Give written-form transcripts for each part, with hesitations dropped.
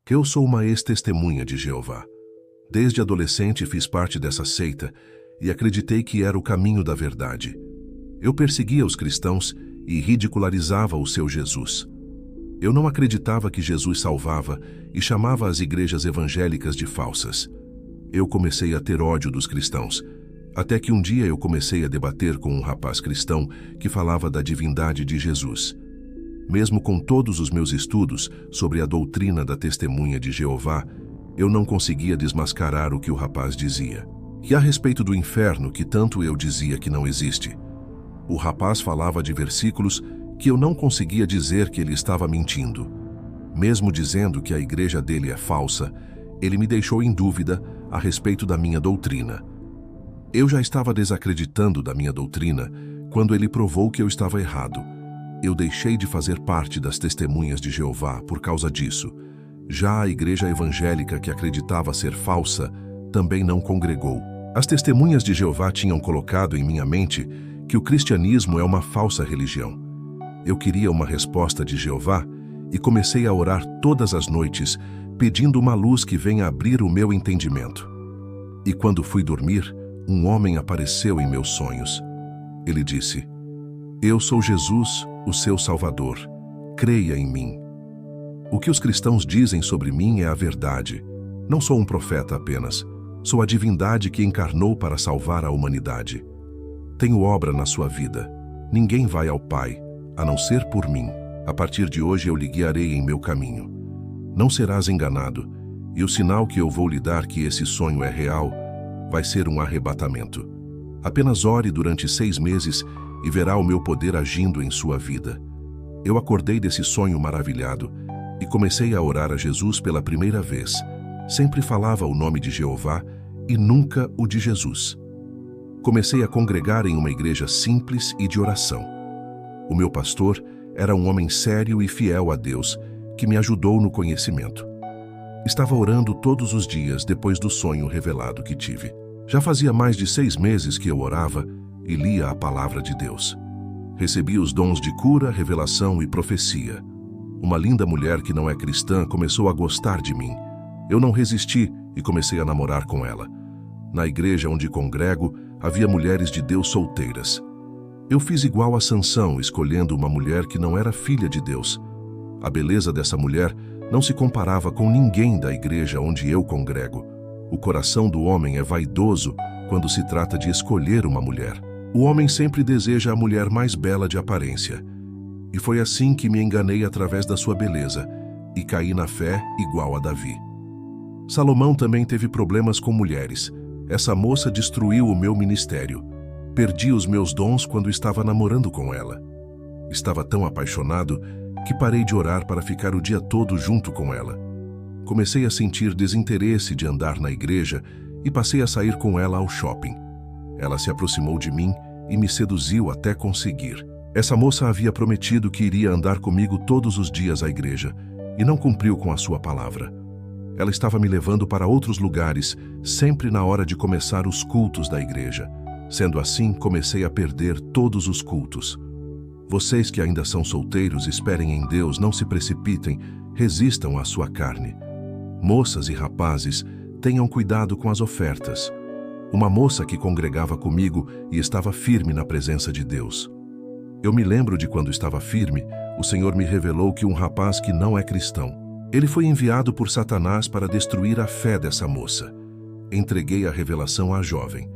Eu sou uma ex-testemunha de Jeová. Desde adolescente fiz parte dessa seita e acreditei que era o caminho da verdade. Eu perseguia os cristãos e ridicularizava o seu Jesus. Eu não acreditava que Jesus salvava e chamava as igrejas evangélicas de falsas. Eu comecei a ter ódio dos cristãos, até que um dia eu comecei a debater com um rapaz cristão que falava da divindade de Jesus. Mesmo com todos os meus estudos sobre a doutrina da testemunha de Jeová, eu não conseguia desmascarar o que o rapaz dizia. E a respeito do inferno, que tanto eu dizia que não existe. O rapaz falava de versículos que eu não conseguia dizer que ele estava mentindo. Mesmo dizendo que a igreja dele é falsa, ele me deixou em dúvida a respeito da minha doutrina. Eu já estava desacreditando da minha doutrina quando ele provou que eu estava errado. Eu deixei de fazer parte das testemunhas de Jeová por causa disso. Já a igreja evangélica, que acreditava ser falsa, também não congregou. As testemunhas de Jeová tinham colocado em minha mente que o cristianismo é uma falsa religião. Eu queria uma resposta de Jeová e comecei a orar todas as noites, pedindo uma luz que venha abrir o meu entendimento. E quando fui dormir, um homem apareceu em meus sonhos. Ele disse: "Eu sou Jesus, o seu Salvador. Creia em mim." O que os cristãos dizem sobre mim é a verdade. Não sou um profeta apenas. Sou a divindade que encarnou para salvar a humanidade. Tenho obra na sua vida. Ninguém vai ao Pai, a não ser por mim. A partir de hoje eu lhe guiarei em meu caminho. Não serás enganado, e o sinal que eu vou lhe dar que esse sonho é real vai ser um arrebatamento. Apenas ore durante 6 meses e verá o meu poder agindo em sua vida. Eu acordei desse sonho maravilhado e comecei a orar a Jesus pela primeira vez. Sempre falava o nome de Jeová e nunca o de Jesus. Comecei a congregar em uma igreja simples e de oração. O meu pastor era um homem sério e fiel a Deus, que me ajudou no conhecimento. Estava orando todos os dias depois do sonho revelado que tive. Já fazia mais de 6 meses que eu orava e lia a palavra de Deus. Recebi os dons de cura, revelação e profecia. Uma linda mulher que não é cristã começou a gostar de mim. Eu não resisti e comecei a namorar com ela. Na igreja onde congrego, havia mulheres de Deus solteiras. Eu fiz igual a Sansão, escolhendo uma mulher que não era filha de Deus. A beleza dessa mulher não se comparava com ninguém da igreja onde eu congrego. O coração do homem é vaidoso quando se trata de escolher uma mulher. O homem sempre deseja a mulher mais bela de aparência. E foi assim que me enganei através da sua beleza e caí na fé igual a Davi. Salomão também teve problemas com mulheres. Essa moça destruiu o meu ministério. Perdi os meus dons quando estava namorando com ela. Estava tão apaixonado que parei de orar para ficar o dia todo junto com ela. Comecei a sentir desinteresse de andar na igreja e passei a sair com ela ao shopping. Ela se aproximou de mim e me seduziu até conseguir. Essa moça havia prometido que iria andar comigo todos os dias à igreja e não cumpriu com a sua palavra. Ela estava me levando para outros lugares, sempre na hora de começar os cultos da igreja. Sendo assim, comecei a perder todos os cultos. Vocês que ainda são solteiros, esperem em Deus, não se precipitem, resistam à sua carne. Moças e rapazes, tenham cuidado com as ofertas. Uma moça que congregava comigo e estava firme na presença de Deus. Eu me lembro de quando estava firme, o Senhor me revelou que um rapaz que não é cristão. Ele foi enviado por Satanás para destruir a fé dessa moça. Entreguei a revelação à jovem.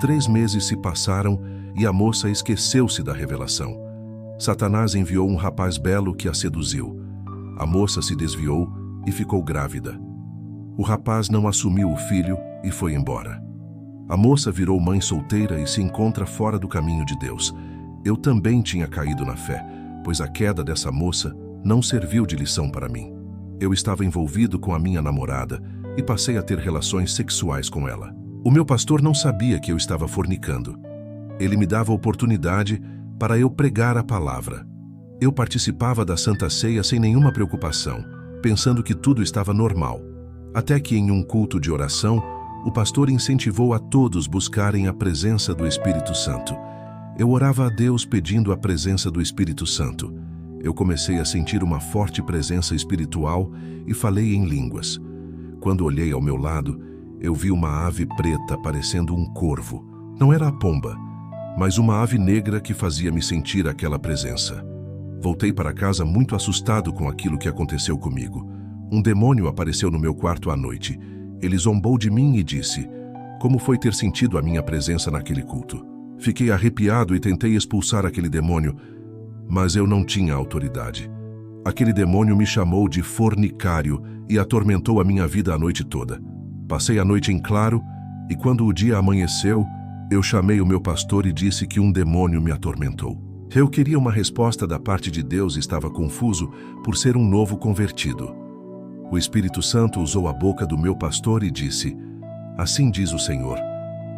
3 meses se passaram e a moça esqueceu-se da revelação. Satanás enviou um rapaz belo que a seduziu. A moça se desviou e ficou grávida. O rapaz não assumiu o filho e foi embora. A moça virou mãe solteira e se encontra fora do caminho de Deus. Eu também tinha caído na fé, pois a queda dessa moça não serviu de lição para mim. Eu estava envolvido com a minha namorada e passei a ter relações sexuais com ela. O meu pastor não sabia que eu estava fornicando. Ele me dava oportunidade para eu pregar a palavra. Eu participava da Santa Ceia sem nenhuma preocupação, pensando que tudo estava normal. Até que em um culto de oração, o pastor incentivou a todos buscarem a presença do Espírito Santo. Eu orava a Deus pedindo a presença do Espírito Santo. Eu comecei a sentir uma forte presença espiritual e falei em línguas. Quando olhei ao meu lado, eu vi uma ave preta parecendo um corvo. Não era a pomba, mas uma ave negra que fazia-me sentir aquela presença. Voltei para casa muito assustado com aquilo que aconteceu comigo. Um demônio apareceu no meu quarto à noite. Ele zombou de mim e disse: "Como foi ter sentido a minha presença naquele culto?" Fiquei arrepiado e tentei expulsar aquele demônio, mas eu não tinha autoridade. Aquele demônio me chamou de fornicário e atormentou a minha vida a noite toda. Passei a noite em claro e quando o dia amanheceu, eu chamei o meu pastor e disse que um demônio me atormentou. Eu queria uma resposta da parte de Deus e estava confuso por ser um novo convertido. O Espírito Santo usou a boca do meu pastor e disse: "Assim diz o Senhor,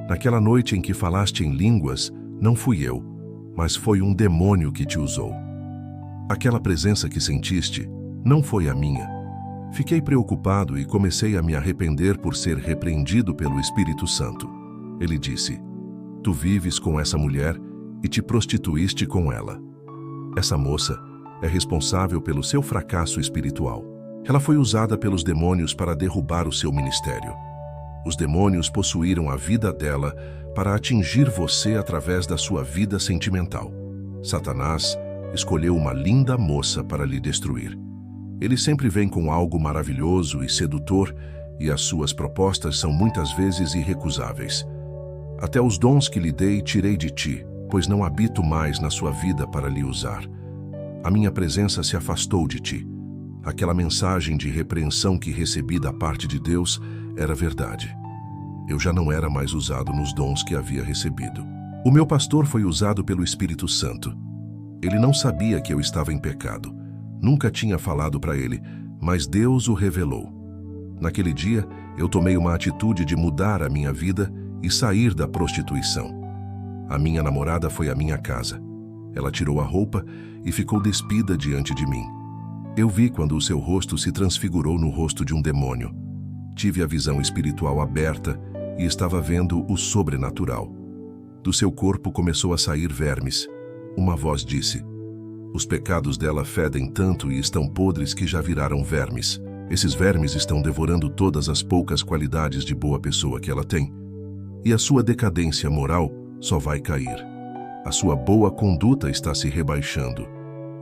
naquela noite em que falaste em línguas, não fui eu, mas foi um demônio que te usou. Aquela presença que sentiste não foi a minha." Fiquei preocupado e comecei a me arrepender por ser repreendido pelo Espírito Santo. Ele disse: "Tu vives com essa mulher e te prostituíste com ela. Essa moça é responsável pelo seu fracasso espiritual. Ela foi usada pelos demônios para derrubar o seu ministério. Os demônios possuíram a vida dela para atingir você através da sua vida sentimental. Satanás escolheu uma linda moça para lhe destruir. Ele sempre vem com algo maravilhoso e sedutor, e as suas propostas são muitas vezes irrecusáveis. Até os dons que lhe dei tirei de ti, pois não habito mais na sua vida para lhe usar. A minha presença se afastou de ti. Aquela mensagem de repreensão que recebi da parte de Deus era verdade. Eu já não era mais usado nos dons que havia recebido. O meu pastor foi usado pelo Espírito Santo. Ele não sabia que eu estava em pecado. Nunca tinha falado para ele, mas Deus o revelou. Naquele dia, eu tomei uma atitude de mudar a minha vida e sair da prostituição. A minha namorada foi à minha casa. Ela tirou a roupa e ficou despida diante de mim. Eu vi quando o seu rosto se transfigurou no rosto de um demônio. Tive a visão espiritual aberta e estava vendo o sobrenatural. Do seu corpo começou a sair vermes. Uma voz disse: "Os pecados dela fedem tanto e estão podres que já viraram vermes. Esses vermes estão devorando todas as poucas qualidades de boa pessoa que ela tem. E a sua decadência moral só vai cair. A sua boa conduta está se rebaixando.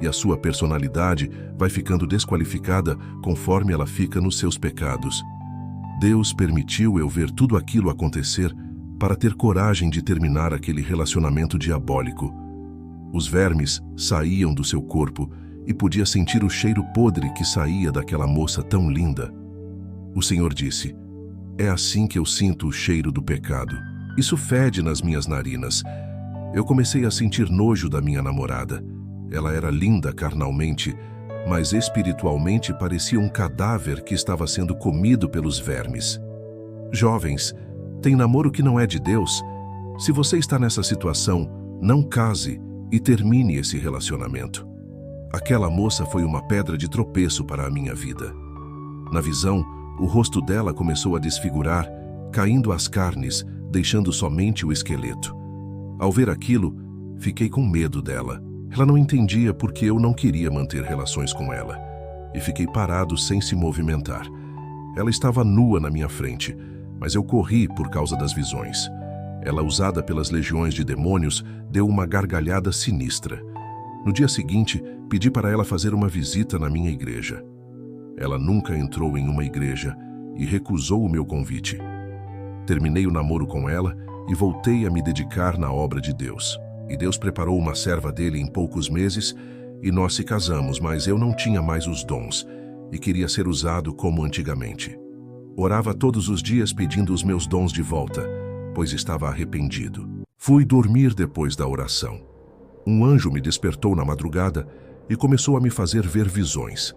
E a sua personalidade vai ficando desqualificada conforme ela fica nos seus pecados." Deus permitiu eu ver tudo aquilo acontecer para ter coragem de terminar aquele relacionamento diabólico. Os vermes saíam do seu corpo e podia sentir o cheiro podre que saía daquela moça tão linda. O Senhor disse: "É assim que eu sinto o cheiro do pecado. Isso fede nas minhas narinas." Eu comecei a sentir nojo da minha namorada. Ela era linda carnalmente, mas espiritualmente parecia um cadáver que estava sendo comido pelos vermes. Jovens, tem namoro que não é de Deus? Se você está nessa situação, não case e termine esse relacionamento. Aquela moça foi uma pedra de tropeço para a minha vida. Na visão, o rosto dela começou a desfigurar, caindo as carnes, deixando somente o esqueleto. Ao ver aquilo, fiquei com medo dela. Ela não entendia porque eu não queria manter relações com ela, e fiquei parado sem se movimentar. Ela estava nua na minha frente, mas eu corri por causa das visões. Ela, usada pelas legiões de demônios, deu uma gargalhada sinistra. No dia seguinte, pedi para ela fazer uma visita na minha igreja. Ela nunca entrou em uma igreja e recusou o meu convite. Terminei o namoro com ela e voltei a me dedicar na obra de Deus. E Deus preparou uma serva dele em poucos meses e nós se casamos, mas eu não tinha mais os dons e queria ser usado como antigamente. Orava todos os dias pedindo os meus dons de volta, pois estava arrependido. Fui dormir depois da oração. Um anjo me despertou na madrugada e começou a me fazer ver visões.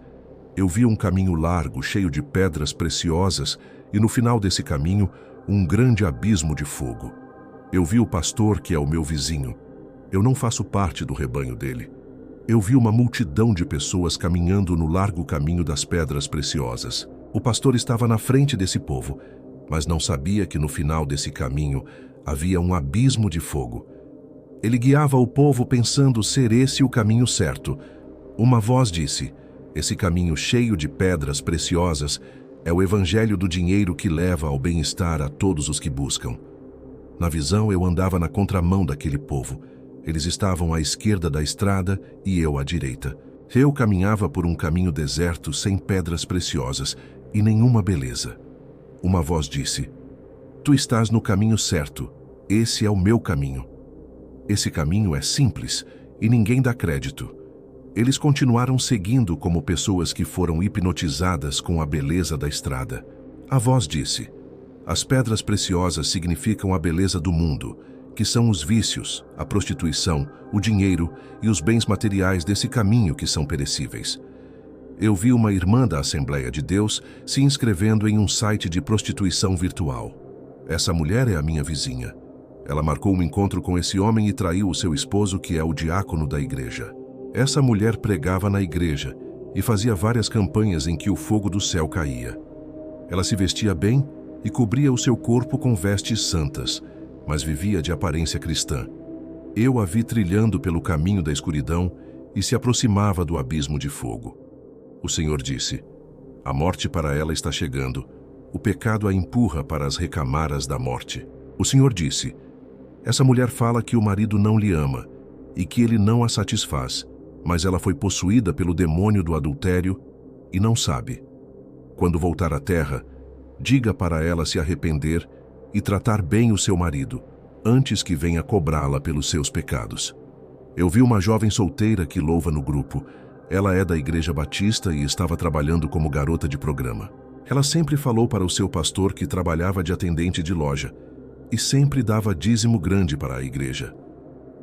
Eu vi um caminho largo, cheio de pedras preciosas, e no final desse caminho, um grande abismo de fogo. Eu vi o pastor, que é o meu vizinho. Eu não faço parte do rebanho dele. Eu vi uma multidão de pessoas caminhando no largo caminho das pedras preciosas. O pastor estava na frente desse povo, mas não sabia que no final desse caminho havia um abismo de fogo. Ele guiava o povo pensando ser esse o caminho certo, Uma voz disse: esse caminho cheio de pedras preciosas é o evangelho do dinheiro que leva ao bem-estar a todos os que buscam. Na visão, eu andava na contramão daquele povo. Eles estavam à esquerda da estrada e eu à direita. Eu caminhava por um caminho deserto sem pedras preciosas e nenhuma beleza. Uma voz disse: tu estás no caminho certo, esse é o meu caminho. Esse caminho é simples e ninguém dá crédito. Eles continuaram seguindo como pessoas que foram hipnotizadas com a beleza da estrada. A voz disse: as pedras preciosas significam a beleza do mundo, que são os vícios, a prostituição, o dinheiro e os bens materiais desse caminho que são perecíveis. Eu vi uma irmã da Assembleia de Deus se inscrevendo em um site de prostituição virtual. Essa mulher é a minha vizinha. Ela marcou um encontro com esse homem e traiu o seu esposo, que é o diácono da igreja. Essa mulher pregava na igreja e fazia várias campanhas em que o fogo do céu caía. Ela se vestia bem e cobria o seu corpo com vestes santas, mas vivia de aparência cristã. Eu a vi trilhando pelo caminho da escuridão e se aproximava do abismo de fogo. O Senhor disse: a morte para ela está chegando. O pecado a empurra para as recamaras da morte. O Senhor disse: essa mulher fala que o marido não lhe ama e que ele não a satisfaz, mas ela foi possuída pelo demônio do adultério e não sabe. Quando voltar à terra, diga para ela se arrepender e tratar bem o seu marido, antes que venha cobrá-la pelos seus pecados. Eu vi uma jovem solteira que louva no grupo. Ela é da Igreja Batista e estava trabalhando como garota de programa. Ela sempre falou para o seu pastor que trabalhava de atendente de loja e sempre dava dízimo grande para a igreja.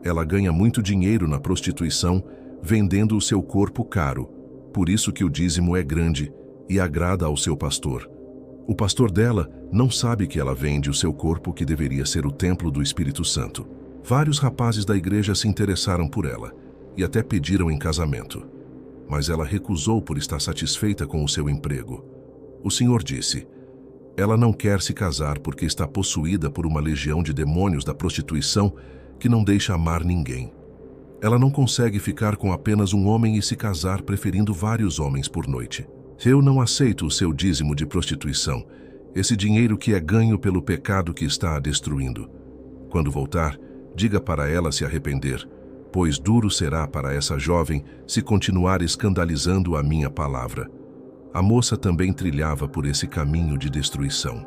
Ela ganha muito dinheiro na prostituição, vendendo o seu corpo caro, por isso que o dízimo é grande e agrada ao seu pastor. O pastor dela não sabe que ela vende o seu corpo, que deveria ser o templo do Espírito Santo. Vários rapazes da igreja se interessaram por ela e até pediram em casamento. Mas ela recusou por estar satisfeita com o seu emprego. O Senhor disse: ela não quer se casar porque está possuída por uma legião de demônios da prostituição que não deixa amar ninguém. Ela não consegue ficar com apenas um homem e se casar preferindo vários homens por noite. Eu não aceito o seu dízimo de prostituição, esse dinheiro que é ganho pelo pecado que está a destruindo. Quando voltar, diga para ela se arrepender, pois duro será para essa jovem se continuar escandalizando a minha palavra. A moça também trilhava por esse caminho de destruição.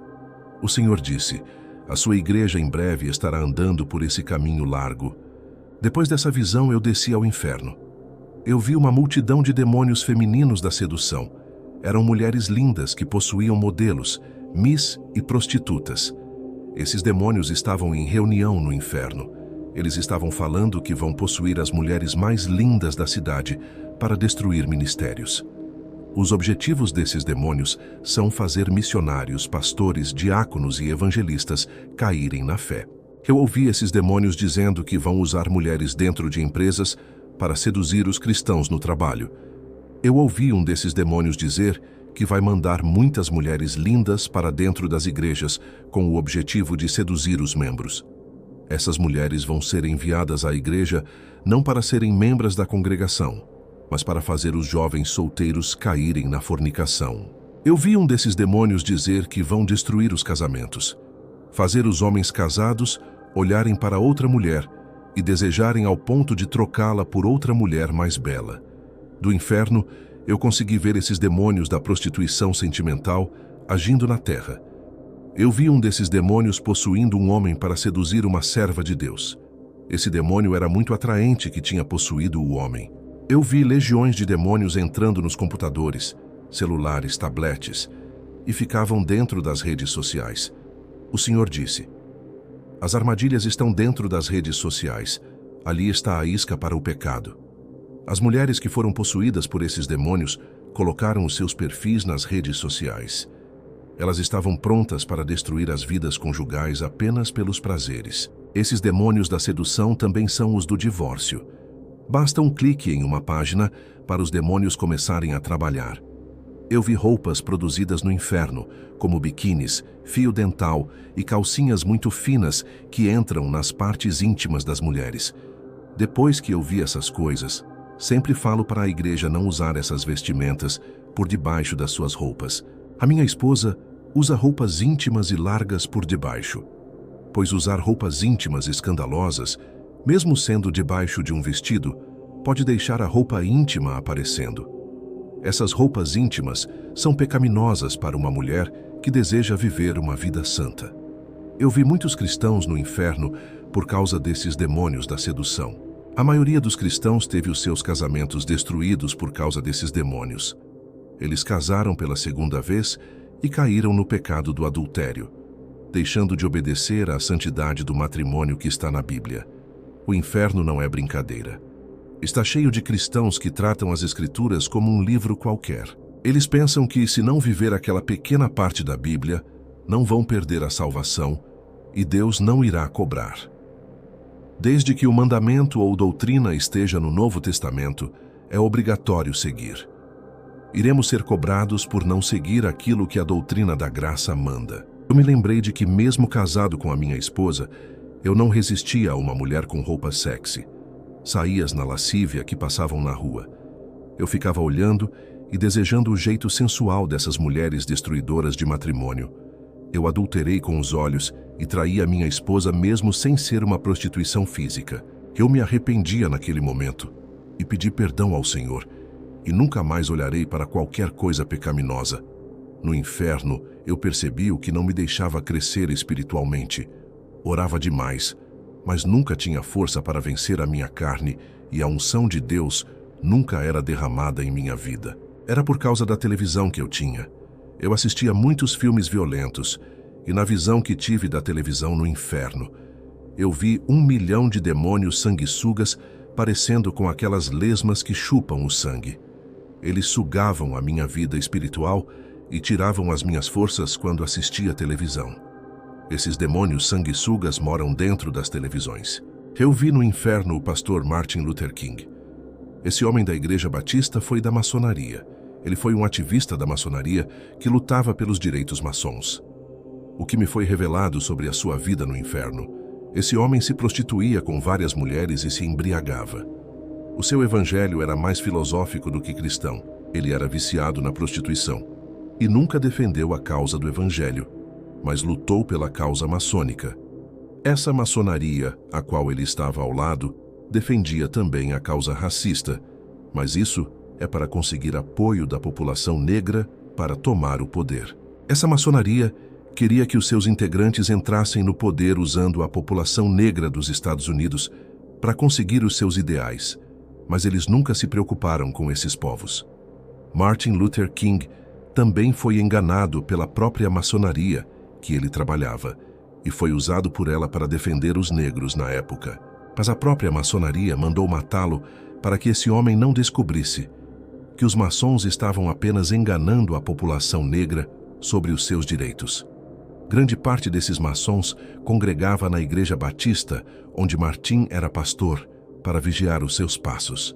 O Senhor disse: a sua igreja em breve estará andando por esse caminho largo. Depois dessa visão, eu desci ao inferno. Eu vi uma multidão de demônios femininos da sedução. Eram mulheres lindas que possuíam modelos, miss e prostitutas. Esses demônios estavam em reunião no inferno. Eles estavam falando que vão possuir as mulheres mais lindas da cidade para destruir ministérios. Os objetivos desses demônios são fazer missionários, pastores, diáconos e evangelistas caírem na fé. Eu ouvi esses demônios dizendo que vão usar mulheres dentro de empresas para seduzir os cristãos no trabalho. Eu ouvi um desses demônios dizer que vai mandar muitas mulheres lindas para dentro das igrejas com o objetivo de seduzir os membros. Essas mulheres vão ser enviadas à igreja não para serem membros da congregação, mas para fazer os jovens solteiros caírem na fornicação. Eu vi um desses demônios dizer que vão destruir os casamentos, fazer os homens casados olharem para outra mulher e desejarem ao ponto de trocá-la por outra mulher mais bela. Do inferno, eu consegui ver esses demônios da prostituição sentimental agindo na terra. Eu vi um desses demônios possuindo um homem para seduzir uma serva de Deus. Esse demônio era muito atraente que tinha possuído o homem. Eu vi legiões de demônios entrando nos computadores, celulares, tabletes, e ficavam dentro das redes sociais. O Senhor disse: as armadilhas estão dentro das redes sociais. Ali está a isca para o pecado. As mulheres que foram possuídas por esses demônios colocaram os seus perfis nas redes sociais. Elas estavam prontas para destruir as vidas conjugais apenas pelos prazeres. Esses demônios da sedução também são os do divórcio. Basta um clique em uma página para os demônios começarem a trabalhar. Eu vi roupas produzidas no inferno, como biquínis, fio dental e calcinhas muito finas que entram nas partes íntimas das mulheres. Depois que eu vi essas coisas, Sempre falo para a igreja não usar essas vestimentas por debaixo das suas roupas. A minha esposa usa roupas íntimas e largas por debaixo, pois usar roupas íntimas escandalosas, mesmo sendo debaixo de um vestido, pode deixar a roupa íntima aparecendo. Essas roupas íntimas são pecaminosas para uma mulher que deseja viver uma vida santa. Eu vi muitos cristãos no inferno por causa desses demônios da sedução. A maioria dos cristãos teve os seus casamentos destruídos por causa desses demônios. Eles casaram pela segunda vez e caíram no pecado do adultério, deixando de obedecer à santidade do matrimônio que está na Bíblia. O inferno não é brincadeira. Está cheio de cristãos que tratam as Escrituras como um livro qualquer. Eles pensam que, se não viver aquela pequena parte da Bíblia, não vão perder a salvação e Deus não irá cobrar. Desde que o mandamento ou doutrina esteja no Novo Testamento, é obrigatório seguir. Iremos ser cobrados por não seguir aquilo que a doutrina da graça manda. Eu me lembrei de que, mesmo casado com a minha esposa, eu não resistia a uma mulher com roupa sexy, saías na lascívia que passavam na rua. Eu ficava olhando e desejando o jeito sensual dessas mulheres destruidoras de matrimônio. Eu adulterei com os olhos e traí a minha esposa mesmo sem ser uma prostituição física. Eu me arrependia naquele momento e pedi perdão ao Senhor, e nunca mais olharei para qualquer coisa pecaminosa. No inferno, eu percebi o que não me deixava crescer espiritualmente. Orava demais, mas nunca tinha força para vencer a minha carne, e a unção de Deus nunca era derramada em minha vida. Era por causa da televisão que eu tinha. Eu assistia muitos filmes violentos, e na visão que tive da televisão no inferno, eu vi 1 milhão de demônios sanguessugas parecendo com aquelas lesmas que chupam o sangue. Eles sugavam a minha vida espiritual e tiravam as minhas forças quando assistia televisão. Esses demônios sanguessugas moram dentro das televisões. Eu vi no inferno o pastor Martin Luther King. Esse homem da Igreja Batista foi da maçonaria. Ele foi um ativista da maçonaria que lutava pelos direitos maçons. O que me foi revelado sobre a sua vida no inferno: esse homem se prostituía com várias mulheres e se embriagava. O seu evangelho era mais filosófico do que cristão. Ele era viciado na prostituição e nunca defendeu a causa do evangelho, mas lutou pela causa maçônica. Essa maçonaria, a qual ele estava ao lado, defendia também a causa racista, mas isso é para conseguir apoio da população negra para tomar o poder. Essa maçonaria queria que os seus integrantes entrassem no poder usando a população negra dos Estados Unidos para conseguir os seus ideais, mas eles nunca se preocuparam com esses povos. Martin Luther King também foi enganado pela própria maçonaria que ele trabalhava, e foi usado por ela para defender os negros na época. Mas a própria maçonaria mandou matá-lo para que esse homem não descobrisse que os maçons estavam apenas enganando a população negra sobre os seus direitos. Grande parte desses maçons congregava na Igreja Batista, onde Martin era pastor, para vigiar os seus passos,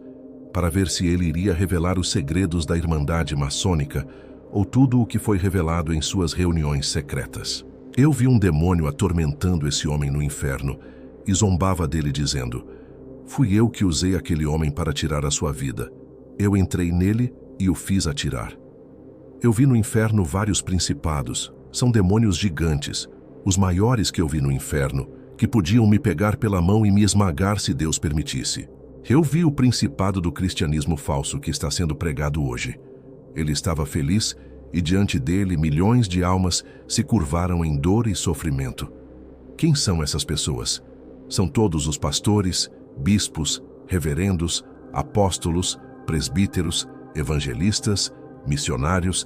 para ver se ele iria revelar os segredos da Irmandade Maçônica ou tudo o que foi revelado em suas reuniões secretas. Eu vi um demônio atormentando esse homem no inferno e zombava dele dizendo: "Fui eu que usei aquele homem para tirar a sua vida. Eu entrei nele e o fiz atirar." Eu vi no inferno vários principados. São demônios gigantes, os maiores que eu vi no inferno, que podiam me pegar pela mão e me esmagar se Deus permitisse. Eu vi o principado do cristianismo falso que está sendo pregado hoje. Ele estava feliz e diante dele milhões de almas se curvaram em dor e sofrimento. Quem são essas pessoas? São todos os pastores, bispos, reverendos, apóstolos, presbíteros, evangelistas, missionários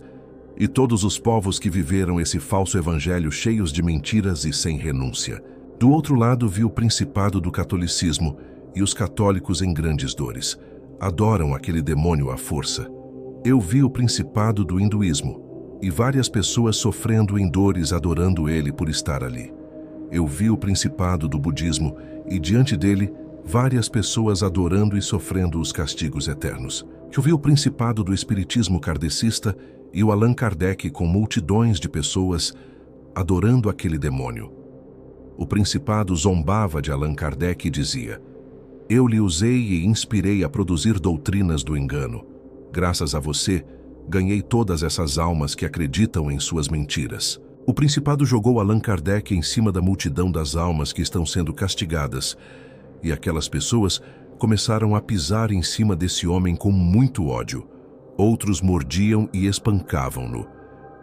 e todos os povos que viveram esse falso evangelho cheios de mentiras e sem renúncia. Do outro lado vi o principado do catolicismo e os católicos em grandes dores. Adoram aquele demônio à força. Eu vi o principado do hinduísmo e várias pessoas sofrendo em dores adorando ele por estar ali. Eu vi o principado do budismo e diante dele várias pessoas adorando e sofrendo os castigos eternos. Eu vi o principado do espiritismo kardecista e o Allan Kardec com multidões de pessoas adorando aquele demônio. O principado zombava de Allan Kardec e dizia: Eu lhe usei e inspirei a produzir doutrinas do engano. Graças a você, ganhei todas essas almas que acreditam em suas mentiras. O principado jogou Allan Kardec em cima da multidão das almas que estão sendo castigadas, e aquelas pessoas começaram a pisar em cima desse homem com muito ódio. Outros mordiam e espancavam-no.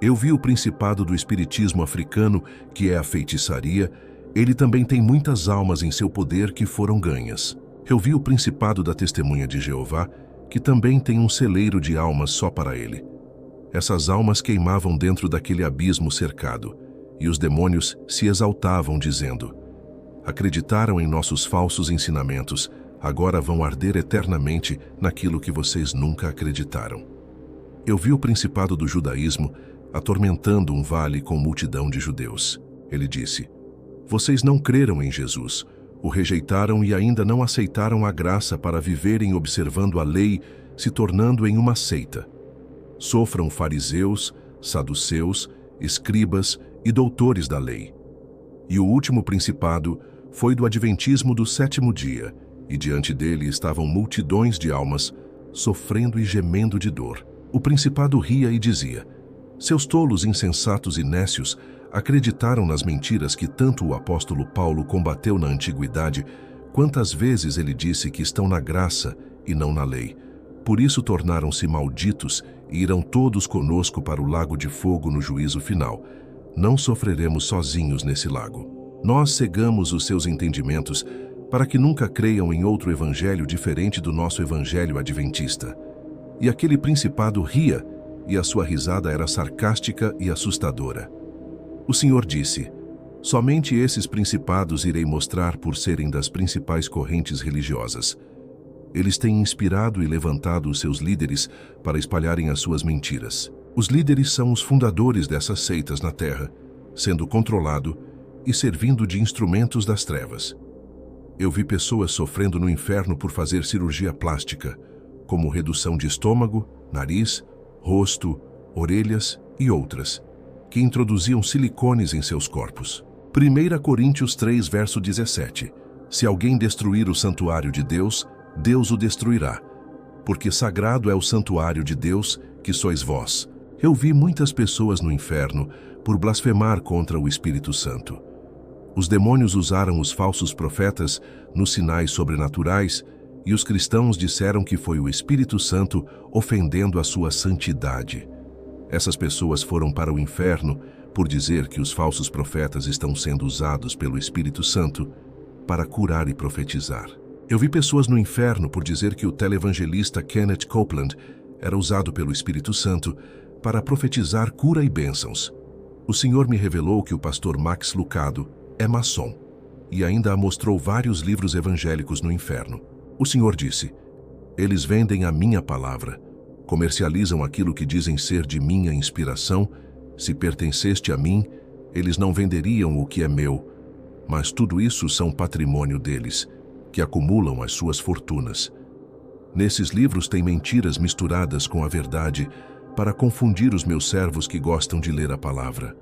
Eu vi o principado do espiritismo africano, que é a feitiçaria. Ele também tem muitas almas em seu poder que foram ganhas. Eu vi o principado da testemunha de Jeová, que também tem um celeiro de almas só para ele. Essas almas queimavam dentro daquele abismo cercado, e os demônios se exaltavam, dizendo: acreditaram em nossos falsos ensinamentos, agora vão arder eternamente naquilo que vocês nunca acreditaram. Eu vi o principado do judaísmo atormentando um vale com multidão de judeus. Ele disse: vocês não creram em Jesus, o rejeitaram e ainda não aceitaram a graça para viverem observando a lei, se tornando em uma seita. Sofram fariseus, saduceus, escribas e doutores da lei. E o último principado foi do adventismo do sétimo dia, e diante dele estavam multidões de almas, sofrendo e gemendo de dor. O principado ria e dizia: seus tolos insensatos e nécios acreditaram nas mentiras que tanto o apóstolo Paulo combateu na antiguidade, quantas vezes ele disse que estão na graça e não na lei. Por isso tornaram-se malditos e irão todos conosco para o lago de fogo no juízo final. Não sofreremos sozinhos nesse lago. Nós cegamos os seus entendimentos para que nunca creiam em outro evangelho diferente do nosso evangelho adventista. E aquele principado ria, e a sua risada era sarcástica e assustadora. O Senhor disse: somente esses principados irei mostrar por serem das principais correntes religiosas. Eles têm inspirado e levantado os seus líderes para espalharem as suas mentiras. Os líderes são os fundadores dessas seitas na Terra, sendo controlado e servindo de instrumentos das trevas. Eu vi pessoas sofrendo no inferno por fazer cirurgia plástica, como redução de estômago, nariz, rosto, orelhas e outras, que introduziam silicones em seus corpos. 1 Coríntios 3, verso 17. Se alguém destruir o santuário de Deus, Deus o destruirá, porque sagrado é o santuário de Deus, que sois vós. Eu vi muitas pessoas no inferno por blasfemar contra o Espírito Santo. Os demônios usaram os falsos profetas nos sinais sobrenaturais, e os cristãos disseram que foi o Espírito Santo ofendendo a sua santidade. Essas pessoas foram para o inferno por dizer que os falsos profetas estão sendo usados pelo Espírito Santo para curar e profetizar. Eu vi pessoas no inferno por dizer que o televangelista Kenneth Copeland era usado pelo Espírito Santo para profetizar cura e bênçãos. O Senhor me revelou que o pastor Max Lucado é maçom e ainda mostrou vários livros evangélicos no inferno. O Senhor disse: eles vendem a minha palavra, comercializam aquilo que dizem ser de minha inspiração. Se pertenceste a mim, eles não venderiam o que é meu, mas tudo isso são patrimônio deles, que acumulam as suas fortunas. Nesses livros tem mentiras misturadas com a verdade para confundir os meus servos que gostam de ler a palavra.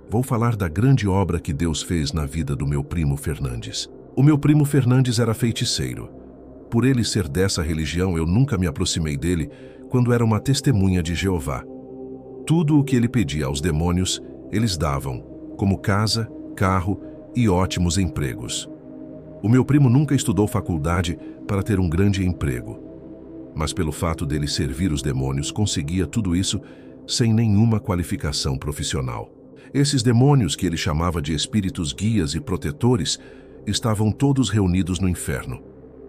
Vou falar da grande obra que Deus fez na vida do meu primo Fernandes. O meu primo Fernandes era feiticeiro. Por ele ser dessa religião, eu nunca me aproximei dele quando era uma testemunha de Jeová. Tudo o que ele pedia aos demônios, eles davam, como casa, carro e ótimos empregos. O meu primo nunca estudou faculdade para ter um grande emprego, mas pelo fato dele servir os demônios, conseguia tudo isso sem nenhuma qualificação profissional. Esses demônios, que ele chamava de espíritos guias e protetores, estavam todos reunidos no inferno.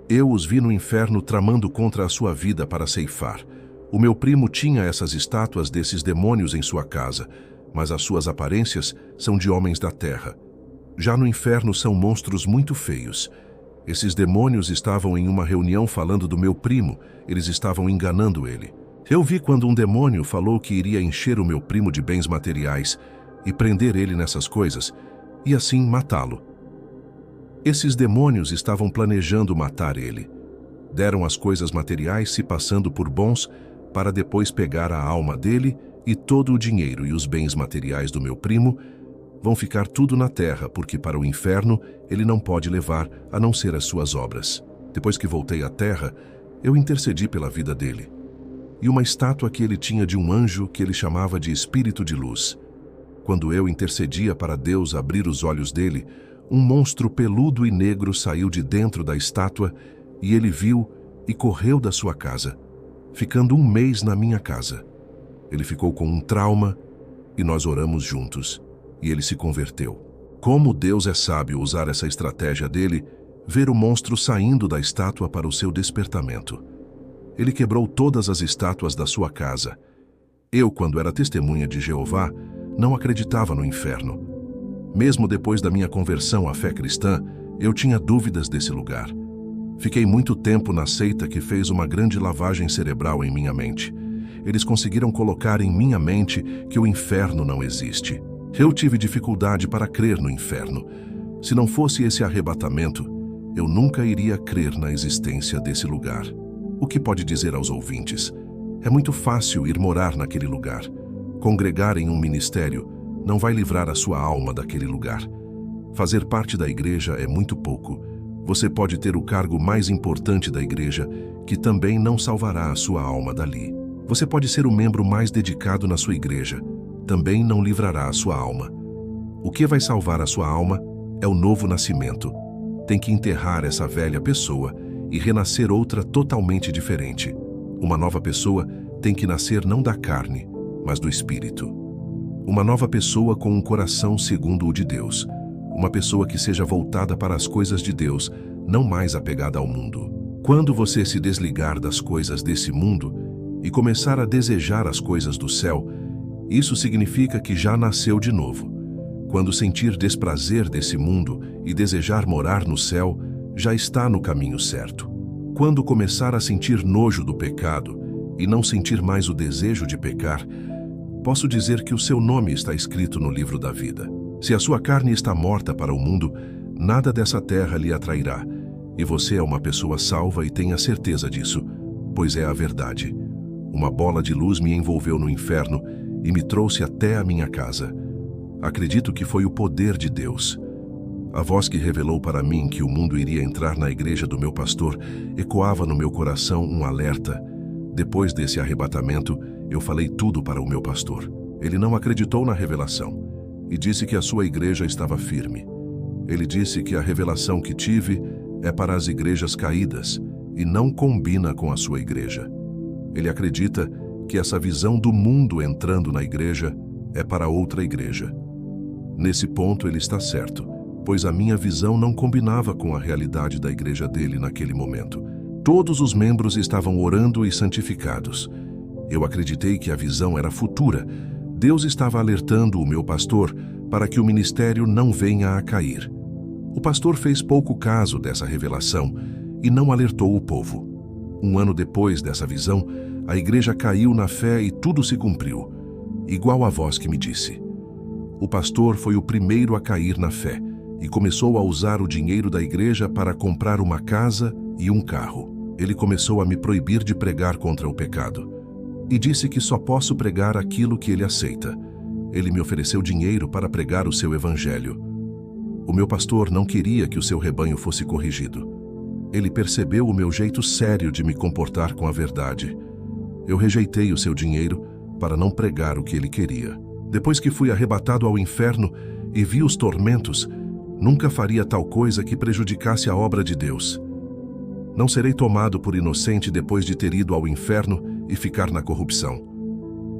Eu os vi no inferno tramando contra a sua vida para ceifar. O meu primo tinha essas estátuas desses demônios em sua casa, mas as suas aparências são de homens da terra. Já no inferno são monstros muito feios. Esses demônios estavam em uma reunião falando do meu primo, eles estavam enganando ele. Eu vi quando um demônio falou que iria encher o meu primo de bens materiais e prender ele nessas coisas, e assim matá-lo. Esses demônios estavam planejando matar ele. Deram as coisas materiais se passando por bons para depois pegar a alma dele, e todo o dinheiro e os bens materiais do meu primo vão ficar tudo na terra, porque para o inferno ele não pode levar a não ser as suas obras. Depois que voltei à terra, eu intercedi pela vida dele. E uma estátua que ele tinha de um anjo que ele chamava de Espírito de Luz. Quando eu intercedia para Deus abrir os olhos dele, um monstro peludo e negro saiu de dentro da estátua e ele viu e correu da sua casa, ficando um mês na minha casa. Ele ficou com um trauma e nós oramos juntos e ele se converteu. Como Deus é sábio usar essa estratégia dele, ver o monstro saindo da estátua para o seu despertamento. Ele quebrou todas as estátuas da sua casa. Eu, quando era testemunha de Jeová, não acreditava no inferno. Mesmo depois da minha conversão à fé cristã, eu tinha dúvidas desse lugar. Fiquei muito tempo na seita que fez uma grande lavagem cerebral em minha mente. Eles conseguiram colocar em minha mente que o inferno não existe. Eu tive dificuldade para crer no inferno. Se não fosse esse arrebatamento, eu nunca iria crer na existência desse lugar. O que pode dizer aos ouvintes? É muito fácil ir morar naquele lugar. Congregar em um ministério não vai livrar a sua alma daquele lugar. Fazer parte da igreja é muito pouco. Você pode ter o cargo mais importante da igreja, que também não salvará a sua alma dali. Você pode ser o membro mais dedicado na sua igreja, também não livrará a sua alma. O que vai salvar a sua alma é o novo nascimento. Tem que enterrar essa velha pessoa e renascer outra totalmente diferente. Uma nova pessoa tem que nascer não da carne, mas do Espírito. Uma nova pessoa com um coração segundo o de Deus. Uma pessoa que seja voltada para as coisas de Deus, não mais apegada ao mundo. Quando você se desligar das coisas desse mundo e começar a desejar as coisas do céu, isso significa que já nasceu de novo. Quando sentir desprazer desse mundo e desejar morar no céu, já está no caminho certo. Quando começar a sentir nojo do pecado e não sentir mais o desejo de pecar, posso dizer que o seu nome está escrito no livro da vida. Se a sua carne está morta para o mundo, nada dessa terra lhe atrairá. E você é uma pessoa salva e tem a certeza disso, pois é a verdade. Uma bola de luz me envolveu no inferno e me trouxe até a minha casa. Acredito que foi o poder de Deus. A voz que revelou para mim que o mundo iria entrar na igreja do meu pastor ecoava no meu coração um alerta. Depois desse arrebatamento, eu falei tudo para o meu pastor. Ele não acreditou na revelação e disse que a sua igreja estava firme. Ele disse que a revelação que tive é para as igrejas caídas e não combina com a sua igreja. Ele acredita que essa visão do mundo entrando na igreja é para outra igreja. Nesse ponto ele está certo, pois a minha visão não combinava com a realidade da igreja dele naquele momento. Todos os membros estavam orando e santificados. Eu acreditei que a visão era futura. Deus estava alertando o meu pastor para que o ministério não venha a cair. O pastor fez pouco caso dessa revelação e não alertou o povo. Um ano depois dessa visão, a igreja caiu na fé e tudo se cumpriu, igual a voz que me disse. O pastor foi o primeiro a cair na fé e começou a usar o dinheiro da igreja para comprar uma casa e um carro. Ele começou a me proibir de pregar contra o pecado e disse que só posso pregar aquilo que ele aceita. Ele me ofereceu dinheiro para pregar o seu evangelho. O meu pastor não queria que o seu rebanho fosse corrigido. Ele percebeu o meu jeito sério de me comportar com a verdade. Eu rejeitei o seu dinheiro para não pregar o que ele queria. Depois que fui arrebatado ao inferno e vi os tormentos, nunca faria tal coisa que prejudicasse a obra de Deus. Não serei tomado por inocente depois de ter ido ao inferno e ficar na corrupção.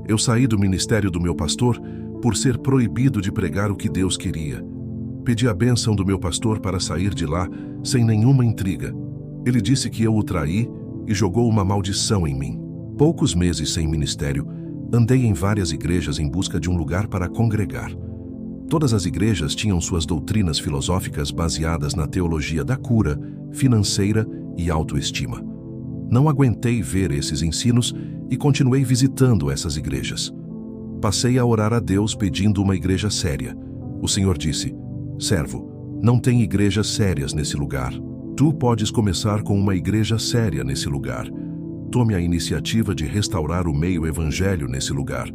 Eu saí do ministério do meu pastor por ser proibido de pregar o que Deus queria. Pedi a bênção do meu pastor para sair de lá sem nenhuma intriga. Ele disse que eu o traí e jogou uma maldição em mim. Poucos meses sem ministério, andei em várias igrejas em busca de um lugar para congregar. Todas as igrejas tinham suas doutrinas filosóficas baseadas na teologia da cura, financeira e autoestima. Não aguentei ver esses ensinos e continuei visitando essas igrejas. Passei a orar a Deus pedindo uma igreja séria. O Senhor disse: "Servo, não tem igrejas sérias nesse lugar. Tu podes começar com uma igreja séria nesse lugar. Tome a iniciativa de restaurar o meio evangelho nesse lugar."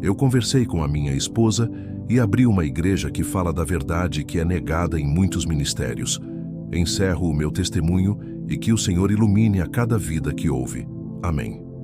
Eu conversei com a minha esposa e abri uma igreja que fala da verdade que é negada em muitos ministérios. Encerro o meu testemunho e que o Senhor ilumine a cada vida que ouve. Amém.